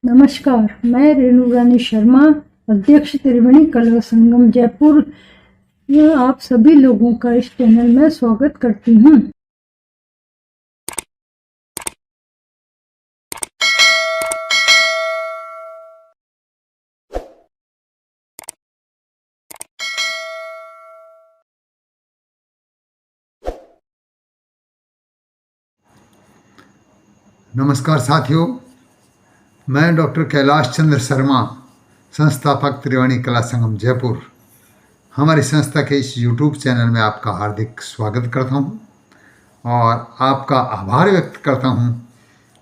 नमस्कार, मैं रेणु रानी शर्मा, अध्यक्ष त्रिवेणी कला संगम जयपुर। आप सभी लोगों का इस चैनल में स्वागत करती हूँ। नमस्कार साथियों, मैं डॉक्टर कैलाश चंद्र शर्मा, संस्थापक त्रिवेणी कला संगम जयपुर, हमारी संस्था के इस YouTube चैनल में आपका हार्दिक स्वागत करता हूं और आपका आभार व्यक्त करता हूं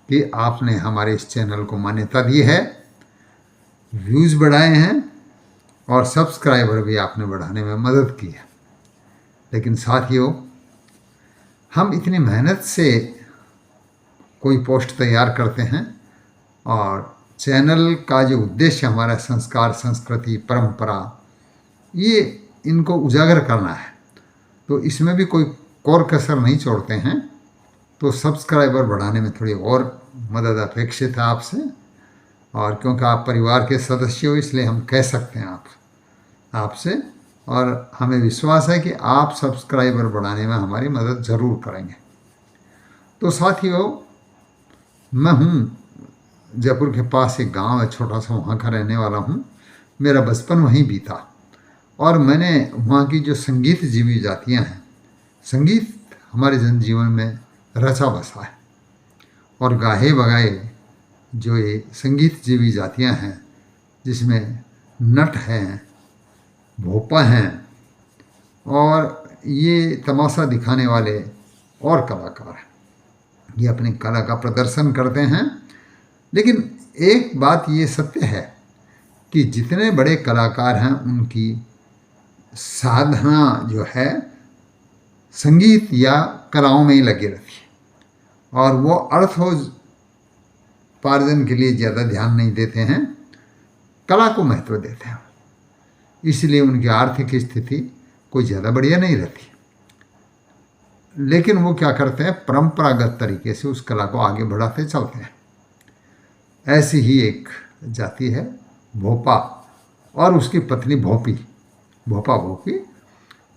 कि आपने हमारे इस चैनल को मान्यता दी है, व्यूज़ बढ़ाए हैं और सब्सक्राइबर भी आपने बढ़ाने में मदद की है। लेकिन साथियों, हम इतनी मेहनत से कोई पोस्ट तैयार करते हैं और चैनल का जो उद्देश्य हमारा संस्कार, संस्कृति, परंपरा, ये इनको उजागर करना है, तो इसमें भी कोई कोर कसर नहीं छोड़ते हैं। तो सब्सक्राइबर बढ़ाने में थोड़ी और मदद अपेक्षित है आपसे, और क्योंकि आप परिवार के सदस्य हो इसलिए हम कह सकते हैं आपसे, और हमें विश्वास है कि आप सब्सक्राइबर बढ़ाने में हमारी मदद ज़रूर करेंगे। तो साथियों, मैं हूँ जयपुर के पास एक गांव है छोटा सा, वहाँ का रहने वाला हूँ। मेरा बचपन वहीं बीता और मैंने वहाँ की जो संगीत जीवी जातियाँ हैं, संगीत हमारे जनजीवन में रचा बसा है, और गाहे बगाए जो ये संगीत जीवी जातियाँ हैं, जिसमें नट हैं, भोपा हैं और ये तमाशा दिखाने वाले और कलाकार हैं, ये अपनी कला का प्रदर्शन करते हैं। लेकिन एक बात ये सत्य है कि जितने बड़े कलाकार हैं उनकी साधना जो है संगीत या कलाओं में ही लगी रहती है, और वो अर्थोपार्जन के लिए ज़्यादा ध्यान नहीं देते हैं, कला को महत्व देते हैं। इसलिए उनकी आर्थिक स्थिति कोई ज़्यादा बढ़िया नहीं रहती। लेकिन वो क्या करते हैं, परंपरागत तरीके से उस कला को आगे बढ़ाते चलते हैं। ऐसी ही एक जाति है भोपा और उसकी पत्नी भोपी, भोपा भोपी।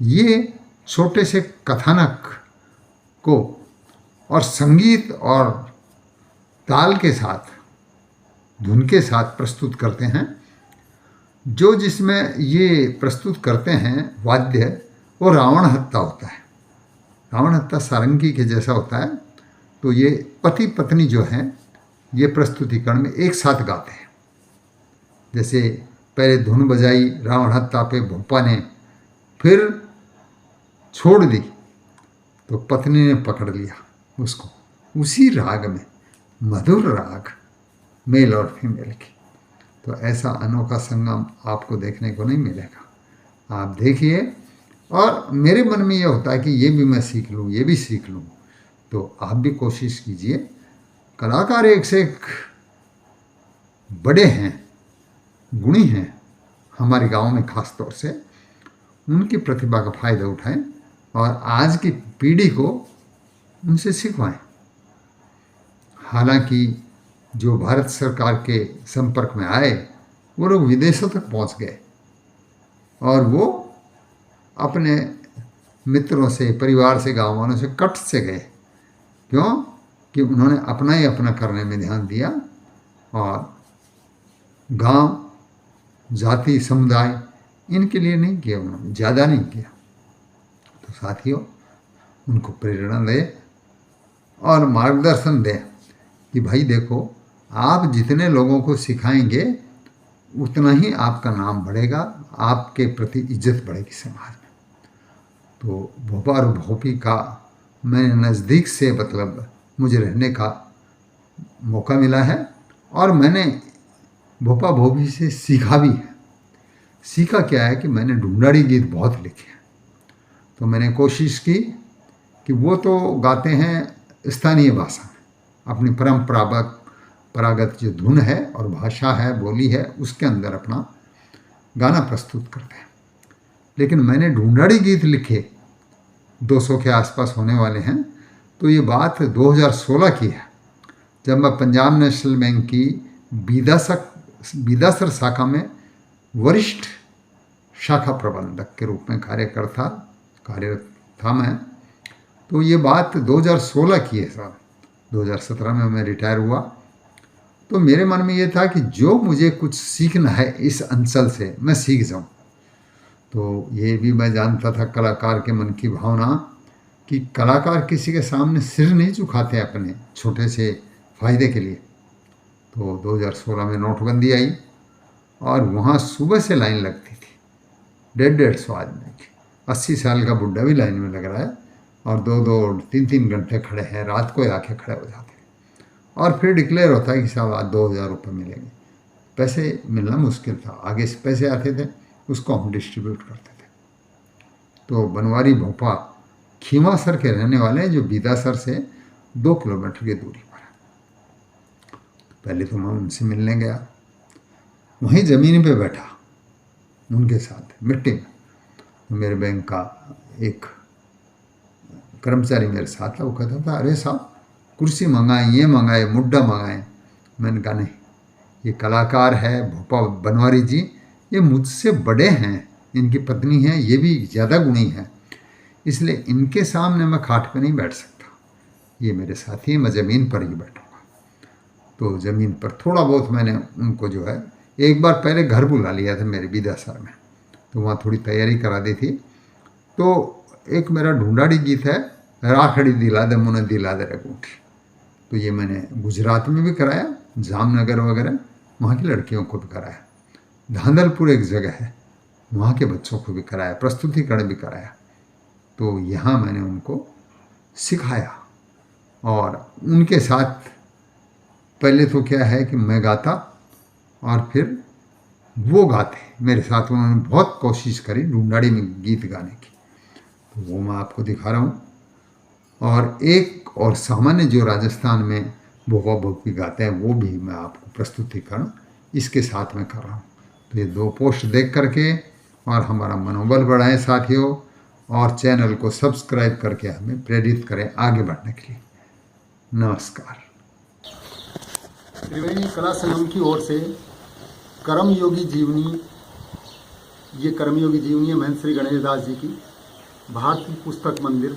ये छोटे से कथानक को और संगीत और ताल के साथ, धुन के साथ प्रस्तुत करते हैं। जो जिसमें ये प्रस्तुत करते हैं वाद्य, वो रावण हत्ता होता है। रावण हत्ता सारंगी के जैसा होता है। तो ये पति पत्नी जो हैं, ये प्रस्तुतिकरण में एक साथ गाते हैं। जैसे पहले धुन बजाई रावण हत्ता पे भोपा ने, फिर छोड़ दी तो पत्नी ने पकड़ लिया उसको, उसी राग में, मधुर राग, मेल और फीमेल की। तो ऐसा अनोखा संगम आपको देखने को नहीं मिलेगा। आप देखिए, और मेरे मन में ये होता है कि ये भी मैं सीख लूँ, ये भी सीख लूँ। तो आप भी कोशिश कीजिए। कलाकार एक से एक बड़े हैं, गुणी हैं हमारे गांव में, ख़ास तौर से उनकी प्रतिभा का फ़ायदा उठाएं और आज की पीढ़ी को उनसे सिखवाएं। हालांकि जो भारत सरकार के संपर्क में आए, वो लोग विदेशों तक पहुंच गए और वो अपने मित्रों से, परिवार से, गाँव वालों से कट से गए। क्यों? कि उन्होंने अपना ही अपना करने में ध्यान दिया और गांव, जाति, समुदाय, इनके लिए नहीं किया, उन्होंने ज़्यादा नहीं किया। तो साथियों, उनको प्रेरणा दें और मार्गदर्शन दें कि भाई देखो, आप जितने लोगों को सिखाएंगे उतना ही आपका नाम बढ़ेगा, आपके प्रति इज्जत बढ़ेगी समाज में। तो भोपा और भोपी का मैंने नज़दीक से, मतलब मुझे रहने का मौका मिला है, और मैंने भोपा भोपी से सीखा भी है। सीखा क्या है कि मैंने ढूंढाड़ी गीत बहुत लिखे हैं। तो मैंने कोशिश की कि वो तो गाते हैं स्थानीय भाषा में, अपनी परंपरागत जो धुन है और भाषा है, बोली है, उसके अंदर अपना गाना प्रस्तुत करते हैं। लेकिन मैंने ढूंढाड़ी गीत लिखे 200 के आसपास होने वाले हैं। तो ये बात 2016 की है, जब मैं पंजाब नेशनल बैंक की बीदासर शाखा में वरिष्ठ शाखा प्रबंधक के रूप में कार्यरत था मैं। तो ये बात 2016 की है साहब। 2017 में मैं रिटायर हुआ। तो मेरे मन में ये था कि जो मुझे कुछ सीखना है इस अंचल से मैं सीख जाऊं। तो ये भी मैं जानता था कलाकार के मन की भावना कि कलाकार किसी के सामने सिर नहीं झुकाते अपने छोटे से फायदे के लिए। तो 2016 में नोटबंदी आई और वहाँ सुबह से लाइन लगती थी, 150 आदमी की। 80 साल का बुढ़ा भी लाइन में लग रहा है और 2-2, 3-3 घंटे खड़े हैं, रात को आके खड़े हो जाते हैं। और फिर डिक्लेयर होता है कि साहब आज 2000 रुपये मिलेंगे। पैसे मिलना मुश्किल था, आगे से पैसे आते थे, उसको हम डिस्ट्रीब्यूट करते थे। तो बनवारी भोपा खींवासर के रहने वाले हैं, जो बीदासर से 2 किलोमीटर की दूरी पर है। पहले तो मैं उनसे मिलने गया, वहीं ज़मीन पे बैठा उनके साथ मिट्टी में। तो मेरे बैंक का एक कर्मचारी मेरे साथ था, वो कहता था, अरे साहब कुर्सी मंगाए, ये मंगाए, मुड्डा मंगाए। मैंने कहा नहीं, ये कलाकार है भोपा बनवारी जी, ये मुझसे बड़े हैं, इनकी पत्नी है, ये भी ज़्यादा गुणी है, इसलिए इनके सामने मैं खाट पे नहीं बैठ सकता। ये मेरे साथी हैं, मैं ज़मीन पर ही बैठूँगा। तो ज़मीन पर थोड़ा बहुत मैंने उनको जो है, एक बार पहले घर बुला लिया था मेरे बीदासर में, तो वहाँ थोड़ी तैयारी करा दी थी। तो एक मेरा ढूंढाड़ी गीत है, राखड़ी दिला दे मुने दिला दे रगूठी। तो ये मैंने गुजरात में भी कराया, जामनगर वगैरह, वहाँ की लड़कियों को भी कराया। धांधलपुर एक जगह है, वहाँ के बच्चों को भी कराया, प्रस्तुतिकरण भी कराया। तो यहाँ मैंने उनको सिखाया और उनके साथ पहले तो क्या है कि मैं गाता और फिर वो गाते मेरे साथ। उन्होंने बहुत कोशिश करी ढूंढाड़ी में गीत गाने की, तो वो मैं आपको दिखा रहा हूँ। और एक और सामान्य जो राजस्थान में भोपा भोपी गाते हैं, वो भी मैं आपको प्रस्तुतिकरण इसके साथ में कर रहा हूँ। तो ये 2 पोस्ट देख करके और हमारा मनोबल बढ़ाएं साथियों, और चैनल को सब्सक्राइब करके हमें प्रेरित करें आगे बढ़ने के लिए। नमस्कार। त्रिवेणी कला संगम की ओर से कर्मयोगी जीवनी, ये कर्मयोगी जीवनी है महंत श्री गणेश दास जी की। भारतीय पुस्तक मंदिर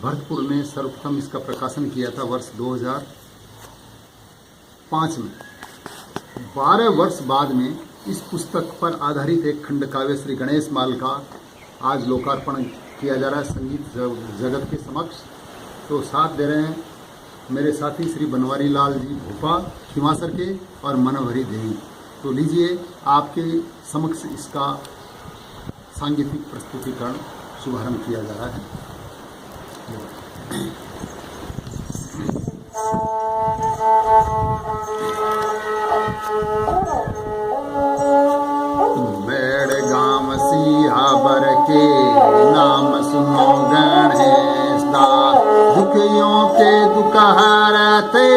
भरतपुर ने सर्वप्रथम इसका प्रकाशन किया था वर्ष 2005 में। 12 वर्ष बाद में इस पुस्तक पर आधारित एक खंड काव्य श्री गणेश माल का आज लोकार्पण किया जा रहा है संगीत जगत के समक्ष। तो साथ दे रहे हैं मेरे साथी श्री बनवारी लाल जी भोपा खींवासर के और मनोहरी देवी। तो लीजिए आपके समक्ष इसका सांगीतिक प्रस्तुतिकरण शुभारंभ किया जा रहा है। बेड़ गाम सियावर के नाम सुनो गणेश दास, दुखियों के दुख हरते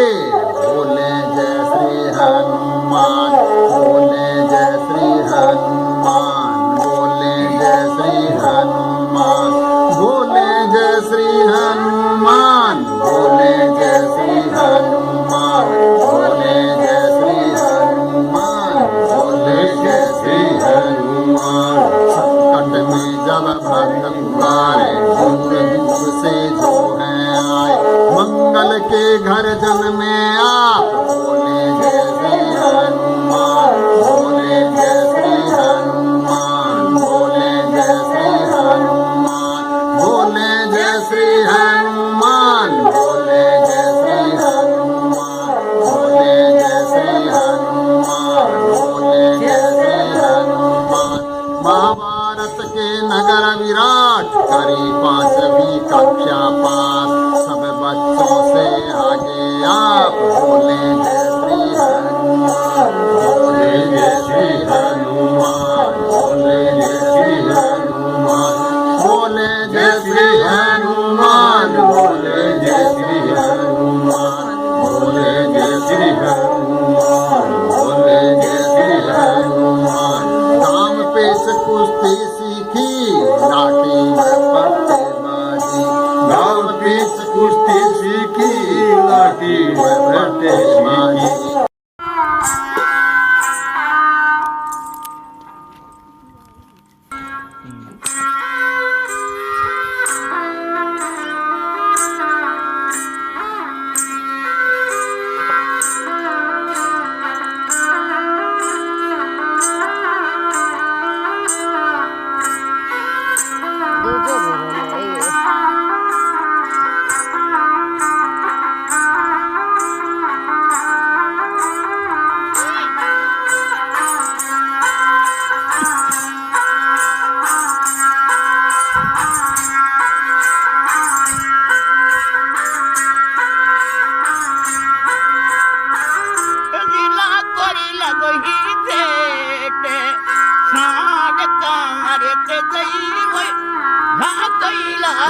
बोले जय श्री हनुमान, बोले जय श्री हनुमान, बोले जय श्री हनुमान, बोले जय श्री हनुमान, बोले जय श्री हनुमान, बोले जय श्री हनुमान, बोले जय श्री हनुमान। संकट में जब भक्त पुकारे, दूर दूर से जो है आए, मंगल के घर जन में आप बोले जय श्री हनुमान, बोले जय श्री हनुमान, बोले जय श्री हनुमान, बोले जय श्री हनुमान, बोले जय श्री हनुमान, बोले जय श्री हनुमान, बोले जय श्री हनुमान। महाभारत के नगर विराट करी 5वीं कक्षा पास, सब बच्चों से आगे आप बोले जय श्री हनुमान, बोले जय श्री हनुमान, बोले जय श्री हनुमान, बोले जय श्री हनुमान, बोले जय श्री हनुमान, बोले जय श्री हनुमान, बोले जय श्री हनुमान। काम पेश कुश्ती सीखी, लाठी में पट्टे बाजी, काम पेश कुश्ती सीखी, लाठी में पट्टे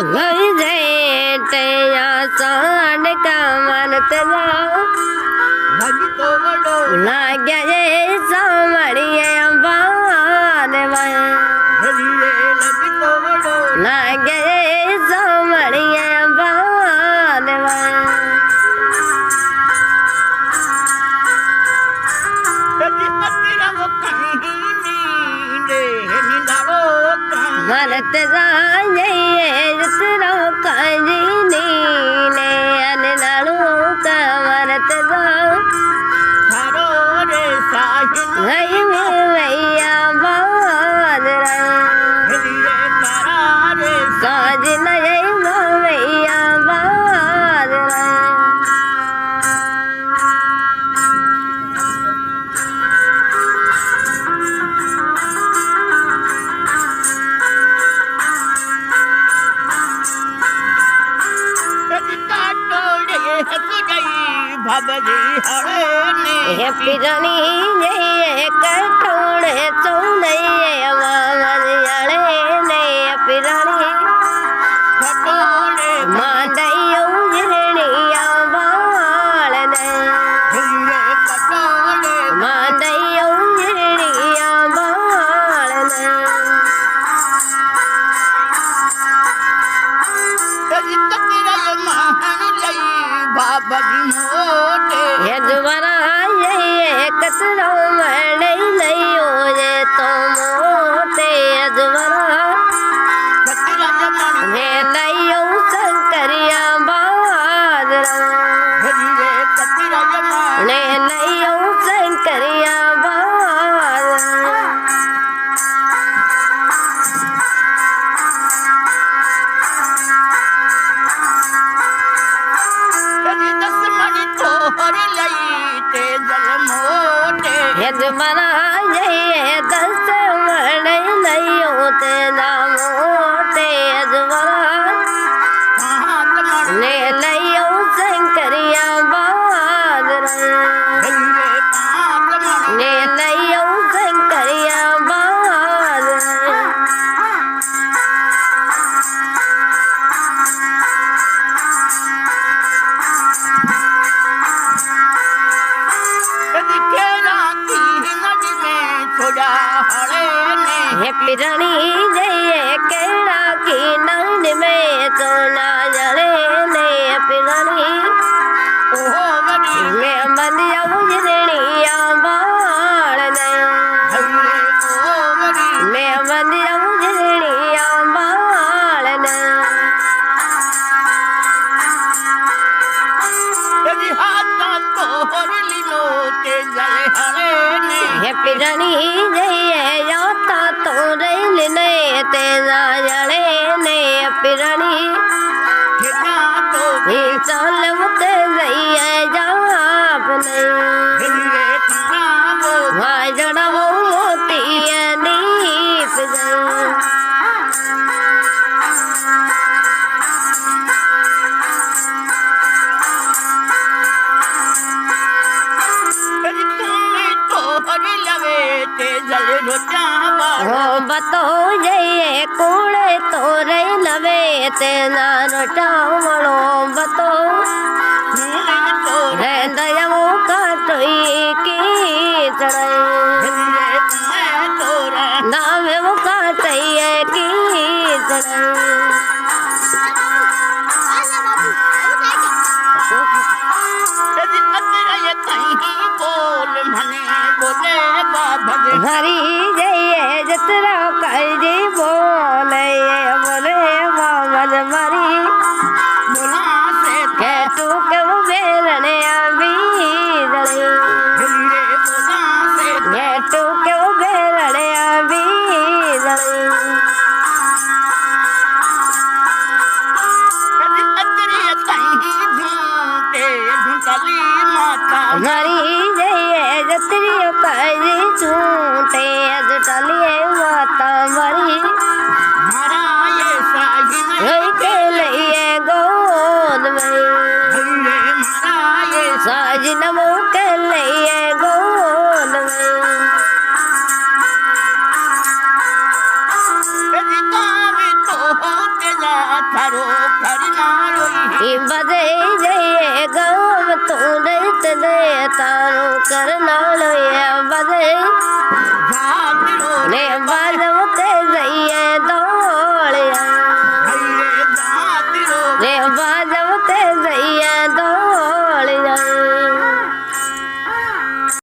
गई जेठ या साढ़ का मन तेरा लाग्या ये सामड़िया बान लाग्या ये सामड़िया बान मन तेरा ये जितरो काजी नीने अननाड़ो का मन तेरा गई मैया बाज काज नहीं मैया बाज हे पिरानी ये कटोड़े चौड़े वाले ने पिरानी मांडयो जिरनिया बाल ने मांडयो जिरनिया बाल ने ये दोबारा ये कतरो मड़े लियो ये तो मोटे दोबारा ये लियो शंकरिया बादरा ने लियो शंकरिया बादरा ये दोबारा ये 10 मड़े लियो तेरा मोटे दोबारा ने लियो शंकरिया बादरा ने लियो शंकरिया बादरा हे पिरानी जय केड़ा की नंद में सोना जले ने पिरानी मैं बंदिया उजड़िया बाल ने मैं बंदिया उजड़िया बाल ने हे पिरानी जय जाता तो रेल ने तेरा जड़े ने पिरानी चल मुते गई जाप ने भाई जड़ा वो मोती नीप गई हो बतो जय कूड़े तोरे लवे तेना रोटावड़ो बतो रे दयावो काटोई की चढ़ाई नावे वो काटई की चढ़ाई हरी जय जतरा काजी बोले बोले बाबन मरी के तू के बेरने अभी के तू के बेरने अभी हरी जय जतरी काजी छूटे टलिए माता मरी के लिए गोद में साजिन के लिए गोद में बदे जइए गाम तू दैत दे तारो करना लो ये बदे ने बालम